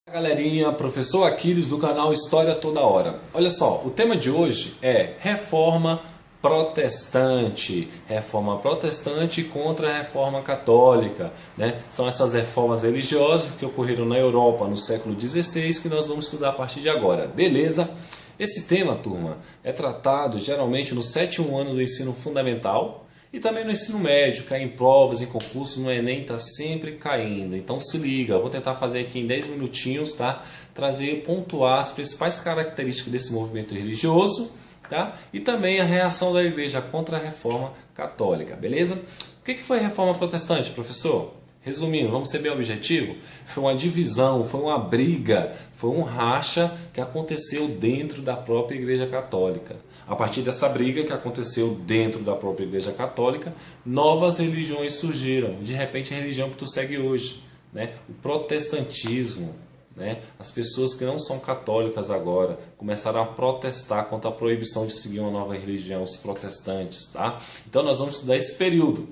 Galerinha, professor Aquiles do canal História Toda Hora. Olha só, o tema de hoje é Reforma Protestante. Reforma Protestante contra a Reforma Católica, né? São essas reformas religiosas que ocorreram na Europa no século XVI que nós vamos estudar a partir de agora, beleza? Esse tema, turma, é tratado geralmente no sétimo ano do ensino fundamental e também no ensino médio, cai em provas, em concursos, no Enem está sempre caindo. Então se liga, eu vou tentar fazer aqui em 10 minutinhos, tá? Trazer, pontuar as principais características desse movimento religioso, tá? E também a reação da igreja contra a reforma católica, beleza? O que foi a reforma protestante, professor? Resumindo, vamos ser bem objetivo, foi uma divisão, foi uma briga, foi um racha que aconteceu dentro da própria Igreja Católica. A partir dessa briga que aconteceu dentro da própria Igreja Católica, novas religiões surgiram. De repente, a religião que tu segue hoje, né? O protestantismo, né? As pessoas que não são católicas agora começaram a protestar contra a proibição de seguir uma nova religião, os protestantes, tá? Então nós vamos estudar esse período.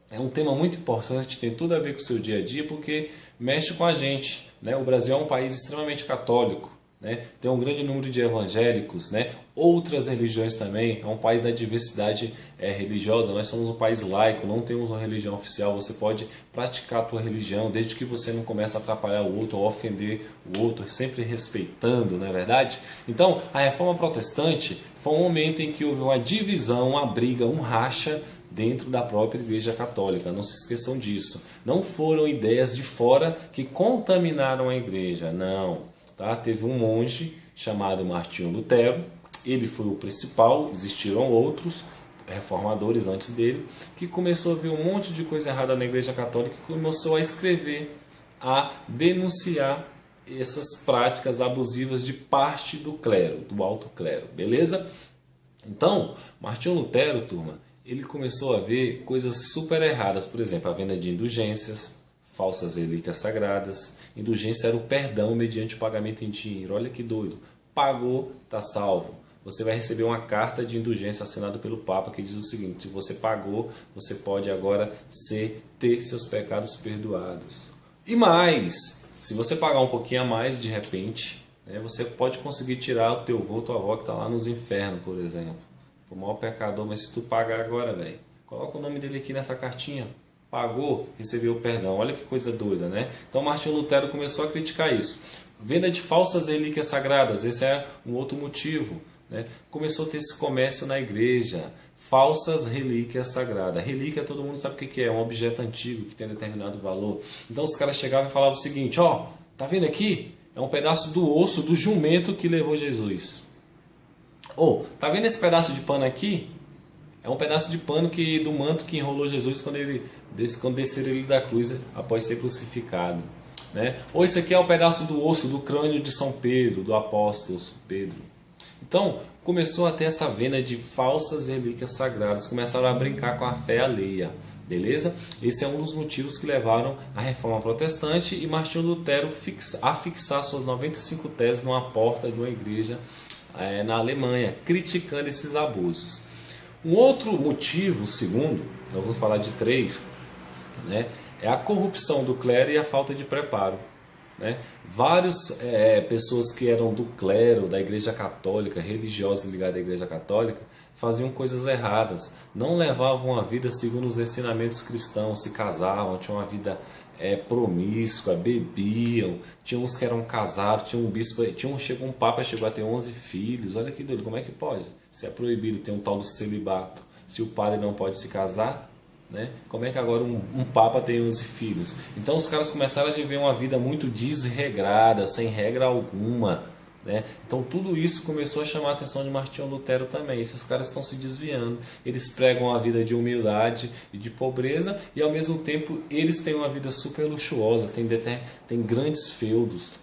É um tema muito importante, tem tudo a ver com o seu dia a dia, porque mexe com a gente, né? O Brasil é um país extremamente católico, né? Tem um grande número de evangélicos, né? Outras religiões também, é um país da diversidade religiosa. Nós somos um país laico, não temos uma religião oficial. Você pode praticar a tua religião desde que você não comece a atrapalhar o outro ou ofender o outro, sempre respeitando, não é verdade? Então, a reforma protestante foi um momento em que houve uma divisão, uma briga, um racha dentro da própria Igreja Católica. Não se esqueçam disso. Não foram ideias de fora que contaminaram a igreja, não. Tá? Teve um monge chamado Martinho Lutero, ele foi o principal, existiram outros reformadores antes dele, que começou a ver um monte de coisa errada na Igreja Católica e começou a escrever, a denunciar essas práticas abusivas de parte do clero, do alto clero, beleza? Então, Martinho Lutero, turma, ele começou a ver coisas super erradas, por exemplo, a venda de indulgências, falsas relíquias sagradas. Indulgência era o perdão mediante o pagamento em dinheiro. Olha que doido. Pagou, está salvo. Você vai receber uma carta de indulgência assinada pelo Papa que diz o seguinte: se você pagou, você pode agora ter seus pecados perdoados. E mais, se você pagar um pouquinho a mais, de repente, né, você pode conseguir tirar o teu avô ou tua avó que está lá nos infernos, por exemplo. Foi o maior pecador, mas se tu pagar agora, velho, coloca o nome dele aqui nessa cartinha. Pagou, recebeu o perdão. Olha que coisa doida, né? Então Martinho Lutero começou a criticar isso. Venda de falsas relíquias sagradas, esse é um outro motivo, né? Começou a ter esse comércio na igreja. Falsas relíquias sagradas. Relíquia todo mundo sabe o que é, um objeto antigo que tem determinado valor. Então os caras chegavam e falavam o seguinte: ó, tá vendo aqui? É um pedaço do osso do jumento que levou Jesus. Ou, tá vendo esse pedaço de pano aqui? É um pedaço de pano do manto que enrolou Jesus quando desceram ele da cruz após ser crucificado, né? Ou esse aqui é um pedaço do osso do crânio de São Pedro, do apóstolo Pedro. Então, começou a ter essa venda de falsas relíquias sagradas, começaram a brincar com a fé alheia, beleza? Esse é um dos motivos que levaram à reforma protestante e Martinho Lutero a fixar suas 95 teses numa porta de uma igreja na Alemanha, criticando esses abusos. Um outro motivo, segundo, nós vamos falar de três, né, é a corrupção do clero e a falta de preparo, né? Várias pessoas que eram do clero, da igreja católica, religiosas ligadas à igreja católica, faziam coisas erradas, não levavam a vida segundo os ensinamentos cristãos, se casavam, tinham uma vida promíscua, bebiam, tinha uns que eram casados, tinha um bispo, chegou um papa, chegou a ter 11 filhos. Olha que doido, como é que pode? Se é proibido ter um tal do celibato, se o padre não pode se casar, né? Como é que agora um papa tem 11 filhos? Então os caras começaram a viver uma vida muito desregrada, sem regra alguma, né? Então tudo isso começou a chamar a atenção de Martinho Lutero também. Esses caras estão se desviando, eles pregam a vida de humildade e de pobreza e ao mesmo tempo eles têm uma vida super luxuosa, tem grandes feudos.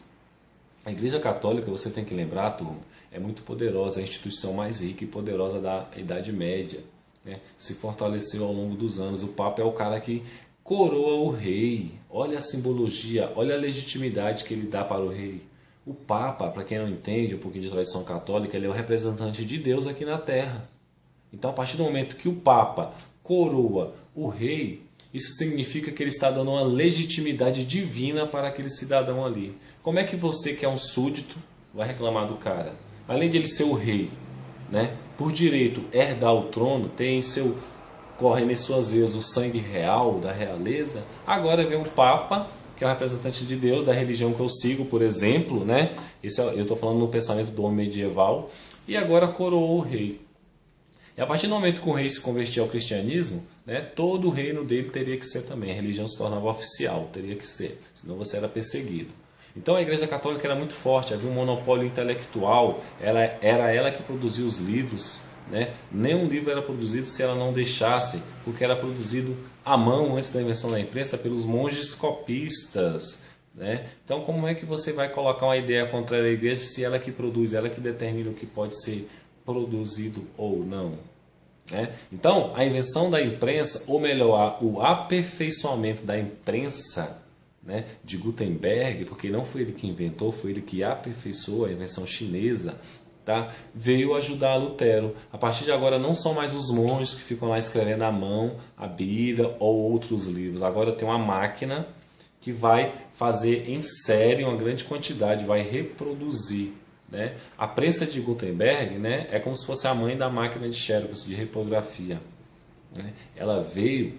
A Igreja Católica, você tem que lembrar, turma, é muito poderosa, é a instituição mais rica e poderosa da Idade Média, né? Se fortaleceu ao longo dos anos. O Papa é o cara que coroa o rei. Olha a simbologia, olha a legitimidade que ele dá para o rei. O Papa, para quem não entende um pouquinho de tradição católica, ele é o representante de Deus aqui na Terra. Então, a partir do momento que o Papa coroa o rei, Isso significa que ele está dando uma legitimidade divina para aquele cidadão ali. Como é que você, que é um súdito, vai reclamar do cara? Além de ele ser o rei, né, por direito herdar o trono, tem seu, corre em suas veias o sangue real da realeza, agora vem o Papa, que é o representante de Deus, da religião que eu sigo, por exemplo, né? Eu estou falando no pensamento do homem medieval, e agora coroou o rei. E a partir do momento que o rei se convertia ao cristianismo, né, todo o reino dele teria que ser também, a religião se tornava oficial, teria que ser, senão você era perseguido. Então a Igreja Católica era muito forte, havia um monopólio intelectual, era ela que produzia os livros, né? Nenhum livro era produzido se ela não deixasse, porque era produzido à mão antes da invenção da imprensa pelos monges copistas, né? Então como é que você vai colocar uma ideia contrária à Igreja se ela que produz, ela que determina o que pode ser produzido ou não? Né? Então a invenção da imprensa, ou melhor, o aperfeiçoamento da imprensa, né, de Gutenberg, porque não foi ele que inventou, foi ele que aperfeiçoou a invenção chinesa, tá? Veio ajudar Lutero. A partir de agora não são mais os monges que ficam lá escrevendo à mão a Bíblia ou outros livros. Agora tem uma máquina que vai fazer em série uma grande quantidade, vai reproduzir. Né? A prensa de Gutenberg, né, é como se fosse a mãe da máquina de Xerox, de repografia. Né? Ela veio,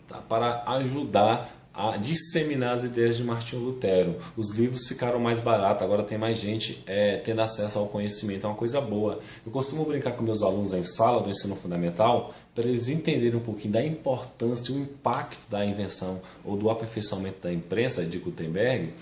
tá, para ajudar a disseminar as ideias de Martinho Lutero. Os livros ficaram mais baratos, agora tem mais gente tendo acesso ao conhecimento, é uma coisa boa. Eu costumo brincar com meus alunos em sala do ensino fundamental, para eles entenderem um pouquinho da importância e o impacto da invenção ou do aperfeiçoamento da imprensa de Gutenberg,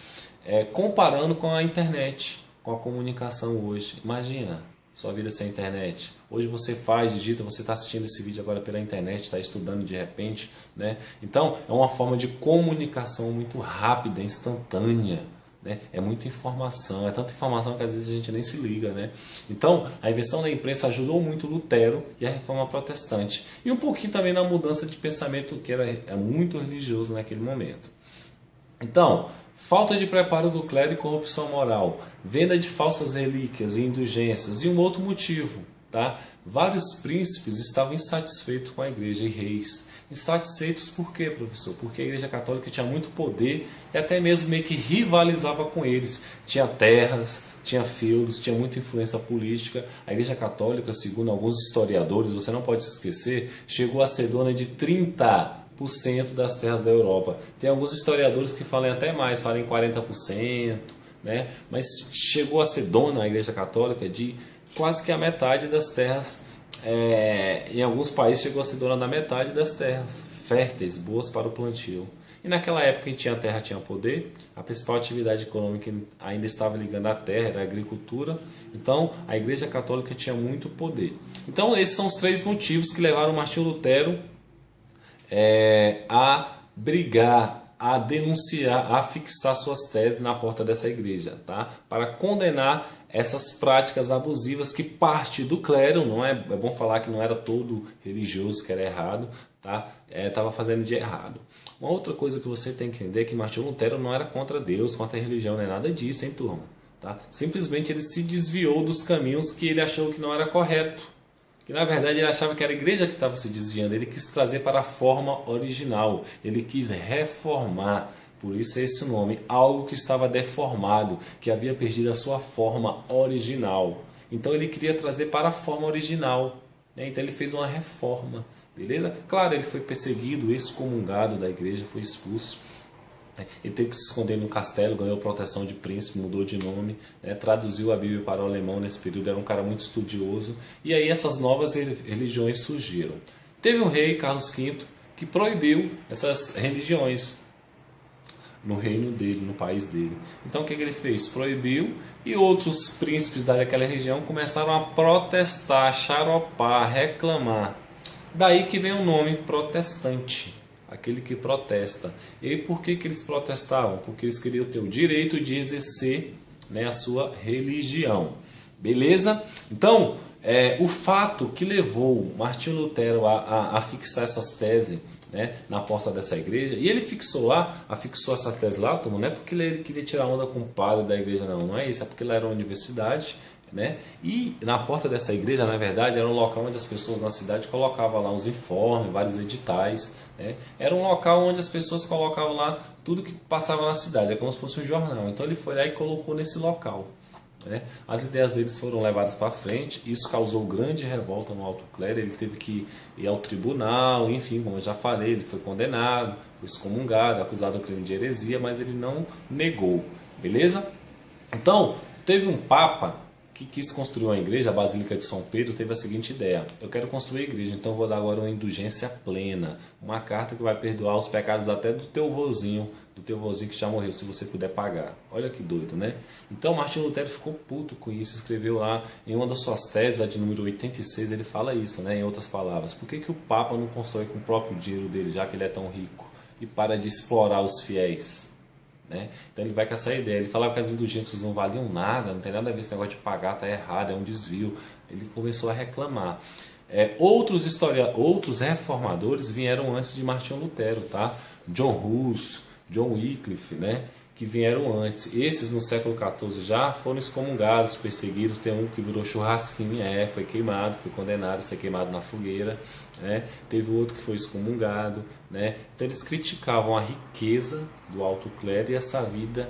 comparando com a internet, com a comunicação hoje. Imagina sua vida sem internet. Hoje você faz, digita, você está assistindo esse vídeo agora pela internet, está estudando de repente, né? Então é uma forma de comunicação muito rápida, instantânea, né? É muita informação, é tanta informação que às vezes a gente nem se liga, né? Então a invenção da imprensa ajudou muito Lutero e a reforma protestante, e um pouquinho também na mudança de pensamento que era muito religioso naquele momento. Então, falta de preparo do clero e corrupção moral, venda de falsas relíquias e indulgências, e um outro motivo, tá? Vários príncipes estavam insatisfeitos com a igreja e reis. Insatisfeitos por quê, professor? Porque a Igreja Católica tinha muito poder e até mesmo meio que rivalizava com eles. Tinha terras, tinha feudos, tinha muita influência política. A Igreja Católica, segundo alguns historiadores, você não pode se esquecer, chegou a ser dona de 30% das terras da Europa. Tem alguns historiadores que falam até mais, falam em 40%, né? Mas chegou a ser dona a Igreja Católica de quase que a metade das terras. Em alguns países chegou a ser dona da metade das terras férteis, boas para o plantio. E naquela época quem tinha terra tinha poder, a principal atividade econômica ainda estava ligada à terra, era a agricultura. Então a Igreja Católica tinha muito poder. Então esses são os três motivos que levaram Martinho Lutero a brigar, a denunciar, a fixar suas teses na porta dessa igreja, tá? Para condenar essas práticas abusivas que parte do clero, não é bom falar que não era todo religioso que era errado, tá? Estava fazendo de errado. Uma outra coisa que você tem que entender é que Martinho Lutero não era contra Deus, contra a religião, não é nada disso, hein, turma? Tá? Simplesmente ele se desviou dos caminhos que ele achou que não era correto. Que na verdade ele achava que era a igreja que estava se desviando, ele quis trazer para a forma original, ele quis reformar. Por isso é esse nome, algo que estava deformado, que havia perdido a sua forma original. Então ele queria trazer para a forma original, né? Então ele fez uma reforma, beleza? Claro, ele foi perseguido, excomungado da igreja, foi expulso. Ele teve que se esconder num castelo, ganhou proteção de príncipe, mudou de nome, né? Traduziu a Bíblia para o alemão nesse período, era um cara muito estudioso. E aí essas novas religiões surgiram. Teve um rei, Carlos V, que proibiu essas religiões no reino dele, no país dele. Então o que ele fez? Proibiu, e outros príncipes daquela região começaram a protestar, xaropar, reclamar. Daí que vem o nome protestante, aquele que protesta. E por que eles protestavam? Porque eles queriam ter o direito de exercer, né, a sua religião. Beleza? Então, o fato que levou Martinho Lutero a fixar essas teses, né, na porta dessa igreja, e ele fixou essa tese lá, não é porque ele queria tirar onda com o padre da igreja, não é isso, é porque lá era uma universidade, né, e na porta dessa igreja, na verdade, era um local onde as pessoas na cidade colocavam lá uns informes, vários editais, né? Era um local onde as pessoas colocavam lá tudo que passava na cidade, é como se fosse um jornal. Então ele foi lá e colocou nesse local, né? As ideias deles foram levadas para frente, isso causou grande revolta no alto clero, ele teve que ir ao tribunal, enfim, como eu já falei, ele foi condenado, foi excomungado, acusado do crime de heresia, mas ele não negou, beleza? Então, teve um papa que quis construir uma igreja, a Basílica de São Pedro, teve a seguinte ideia: eu quero construir a igreja, então vou dar agora uma indulgência plena, uma carta que vai perdoar os pecados até do teu vozinho que já morreu, se você puder pagar. Olha que doido, né? Então Martinho Lutero ficou puto com isso, escreveu lá em uma das suas teses, a de número 86, ele fala isso, né? Em outras palavras, por que o Papa não constrói com o próprio dinheiro dele, já que ele é tão rico, e para de explorar os fiéis? Né? Então ele vai com essa ideia, ele falava que as indulgências não valiam nada, não tem nada a ver, esse negócio de pagar está errado, é um desvio. Ele começou a reclamar. Outros reformadores vieram antes de Martinho Lutero, tá? John Hus, John Wycliffe, né? Que vieram antes. Esses no século XIV já foram excomungados, perseguidos. Tem um que virou churrasquinho, foi queimado, foi condenado a ser queimado na fogueira, né? Teve outro que foi excomungado, né? Então eles criticavam a riqueza do alto clero e essa vida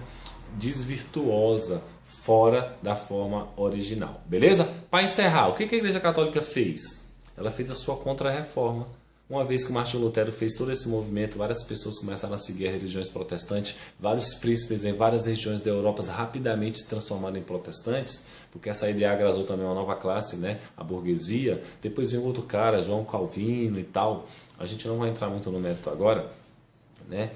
desvirtuosa, fora da forma original. Beleza? Para encerrar, o que a Igreja Católica fez? Ela fez a sua contra-reforma. Uma vez que Martinho Lutero fez todo esse movimento, várias pessoas começaram a seguir as religiões protestantes, vários príncipes em várias regiões da Europa rapidamente se transformaram em protestantes, porque essa ideia agradou também uma nova classe, né? A burguesia. Depois veio outro cara, João Calvino e tal. A gente não vai entrar muito no mérito agora, né?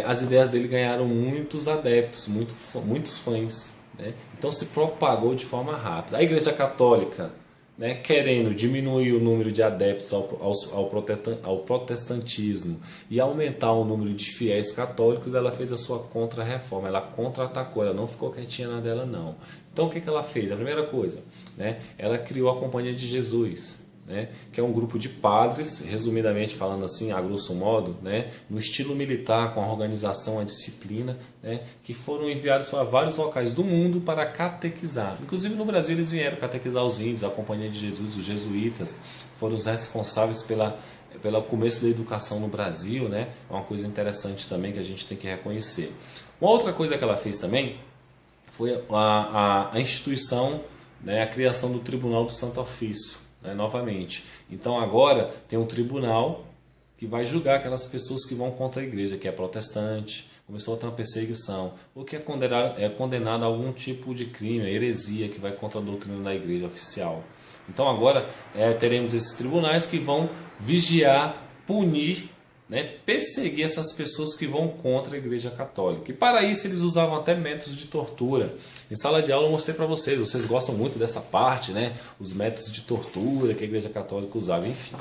As ideias dele ganharam muitos adeptos, muitos fãs, né? Então se propagou de forma rápida. A Igreja Católica, né, querendo diminuir o número de adeptos ao protestantismo e aumentar o número de fiéis católicos, ela fez a sua contra-reforma, ela contra-atacou, ela não ficou quietinha na dela não. Então o que ela fez? A primeira coisa, né, ela criou a Companhia de Jesus, né, que é um grupo de padres, resumidamente falando assim, a grosso modo, né, no estilo militar, com a organização, a disciplina, né, que foram enviados para vários locais do mundo para catequizar. Inclusive no Brasil eles vieram catequizar os índios, a Companhia de Jesus, os jesuítas, foram os responsáveis pelo começo da educação no Brasil, né, é uma coisa interessante também que a gente tem que reconhecer. Uma outra coisa que ela fez também foi a instituição, né, a criação do Tribunal do Santo Ofício, né, novamente. Então agora tem um tribunal que vai julgar aquelas pessoas que vão contra a igreja, que é protestante, começou a ter uma perseguição, ou que é condenado a algum tipo de crime, a heresia, que vai contra a doutrina da igreja oficial. Então agora teremos esses tribunais que vão vigiar, punir, né, perseguir essas pessoas que vão contra a Igreja Católica. E para isso eles usavam até métodos de tortura. Em sala de aula eu mostrei para vocês gostam muito dessa parte, né, os métodos de tortura que a Igreja Católica usava, enfim.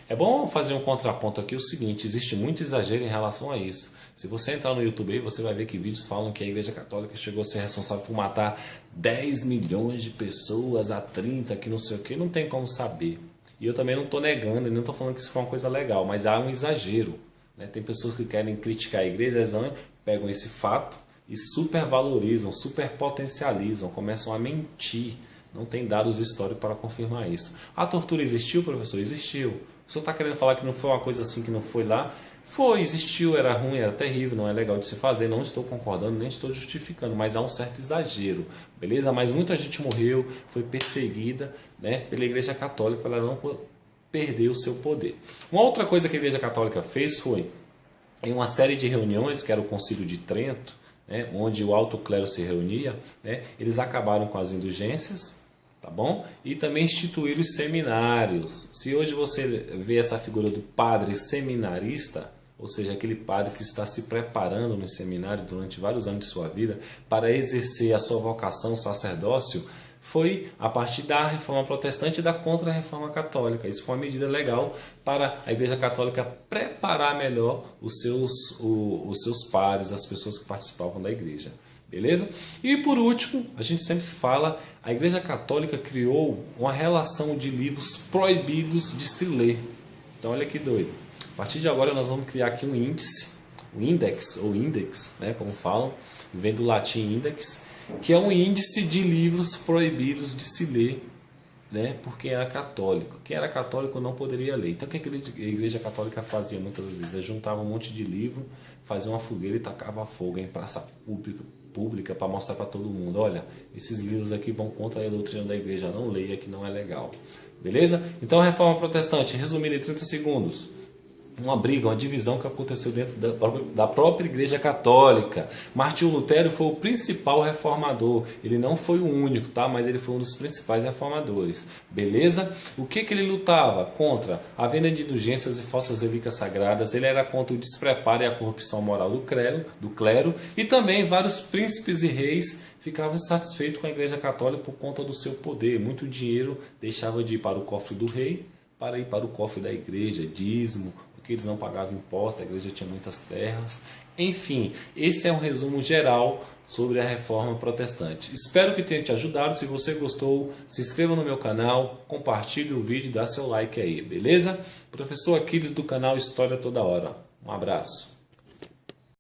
É bom fazer um contraponto aqui, o seguinte, existe muito exagero em relação a isso. Se você entrar no YouTube aí, você vai ver que vídeos falam que a Igreja Católica chegou a ser responsável por matar 10 milhões de pessoas, a 30, que não sei o que, não tem como saber. E eu também não estou negando, não estou falando que isso foi uma coisa legal, mas há um exagero, né? Tem pessoas que querem criticar a igreja, eles pegam esse fato e supervalorizam, superpotencializam, começam a mentir. Não tem dados históricos para confirmar isso. A tortura existiu, professor? Existiu. O senhor está querendo falar que não foi uma coisa assim, que não foi lá? Foi, existiu, era ruim, era terrível, não é legal de se fazer, não estou concordando, nem estou justificando, mas há um certo exagero, beleza? Mas muita gente morreu, foi perseguida, né, pela Igreja Católica para ela não perder o seu poder. Uma outra coisa que a Igreja Católica fez foi, em uma série de reuniões, que era o Concílio de Trento, né, onde o alto clero se reunia, né, eles acabaram com as indulgências, tá bom? E também instituíram os seminários. Se hoje você vê essa figura do padre seminarista, ou seja, aquele padre que está se preparando no seminário durante vários anos de sua vida para exercer a sua vocação, sacerdócio, foi a partir da reforma protestante e da contra-reforma católica. Isso foi uma medida legal para a Igreja Católica preparar melhor os seus pares, as pessoas que participavam da igreja. Beleza? E por último, a gente sempre fala, a Igreja Católica criou uma relação de livros proibidos de se ler. Então olha que doido. A partir de agora nós vamos criar aqui um índice, um index, ou index, né, como falam, vem do latim index, que é um índice de livros proibidos de se ler né, porque era católico. Quem era católico não poderia ler. Então o que a igreja católica fazia muitas vezes? Ela juntava um monte de livro, fazia uma fogueira e tacava fogo em praça pública para mostrar para todo mundo: olha, esses livros aqui vão contra a doutrina da igreja, não leia que não é legal. Beleza? Então a reforma protestante, resumindo em 30 segundos, uma briga, uma divisão que aconteceu dentro da própria Igreja Católica. Martinho Lutero foi o principal reformador. Ele não foi o único, tá? Mas ele foi um dos principais reformadores. Beleza? O que ele lutava? Contra a venda de indulgências e falsas relíquias sagradas. Ele era contra o despreparo e a corrupção moral do clero. E também vários príncipes e reis ficavam insatisfeitos com a Igreja Católica por conta do seu poder. Muito dinheiro deixava de ir para o cofre do rei para ir para o cofre da igreja, dízimo, porque eles não pagavam imposto, a igreja tinha muitas terras. Enfim, esse é um resumo geral sobre a reforma protestante. Espero que tenha te ajudado. Se você gostou, se inscreva no meu canal, compartilhe o vídeo e dá seu like aí, beleza? Professor Aquiles do canal História Toda Hora. Um abraço.